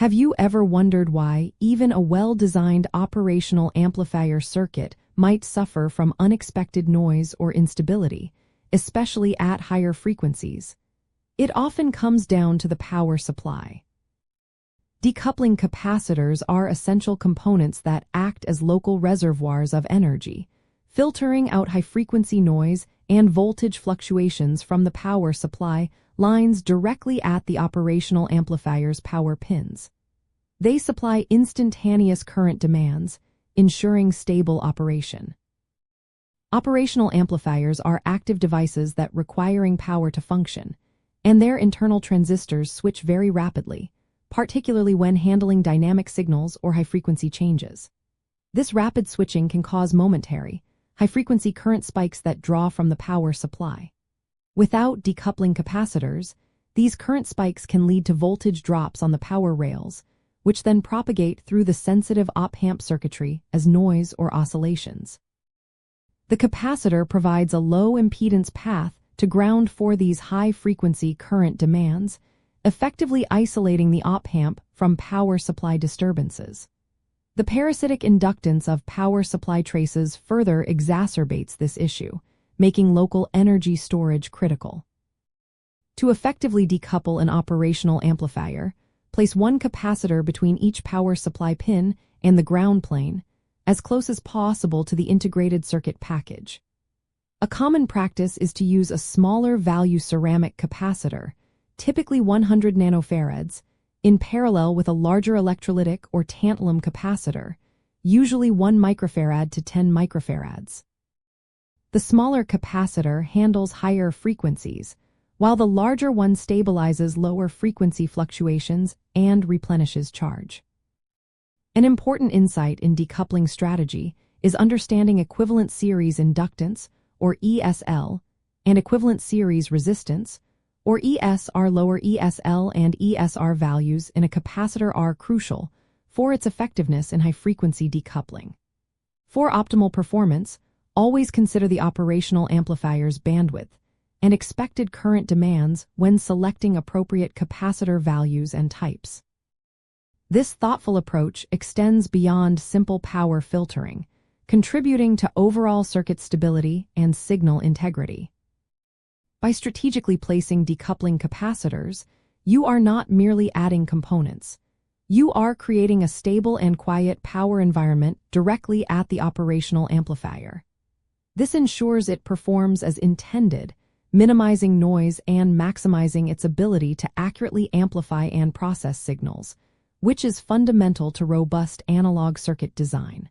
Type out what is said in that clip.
Have you ever wondered why even a well-designed operational amplifier circuit might suffer from unexpected noise or instability, especially at higher frequencies? It often comes down to the power supply. Decoupling capacitors are essential components that act as local reservoirs of energy, filtering out high-frequency noise and voltage fluctuations from the power supply lines directly at the operational amplifier's power pins. They supply instantaneous current demands, ensuring stable operation. Operational amplifiers are active devices that requiring power to function, and their internal transistors switch very rapidly, particularly when handling dynamic signals or high-frequency changes. This rapid switching can cause momentary, high-frequency current spikes that draw from the power supply. Without decoupling capacitors, these current spikes can lead to voltage drops on the power rails, which then propagate through the sensitive op-amp circuitry as noise or oscillations. The capacitor provides a low-impedance path to ground for these high-frequency current demands, effectively isolating the op-amp from power supply disturbances. The parasitic inductance of power supply traces further exacerbates this issue, making local energy storage critical. To effectively decouple an operational amplifier, place one capacitor between each power supply pin and the ground plane, as close as possible to the integrated circuit package. A common practice is to use a smaller value ceramic capacitor, typically 100 nanofarads, in parallel with a larger electrolytic or tantalum capacitor, usually 1 microfarad to 10 microfarads. The smaller capacitor handles higher frequencies, while the larger one stabilizes lower frequency fluctuations and replenishes charge. An important insight in decoupling strategy is understanding equivalent series inductance, or ESL, and equivalent series resistance, or ESR. Lower ESL and ESR values in a capacitor are crucial for its effectiveness in high-frequency decoupling. For optimal performance, always consider the operational amplifier's bandwidth and expected current demands when selecting appropriate capacitor values and types. This thoughtful approach extends beyond simple power filtering, contributing to overall circuit stability and signal integrity. By strategically placing decoupling capacitors, you are not merely adding components. You are creating a stable and quiet power environment directly at the operational amplifier. This ensures it performs as intended, minimizing noise and maximizing its ability to accurately amplify and process signals, which is fundamental to robust analog circuit design.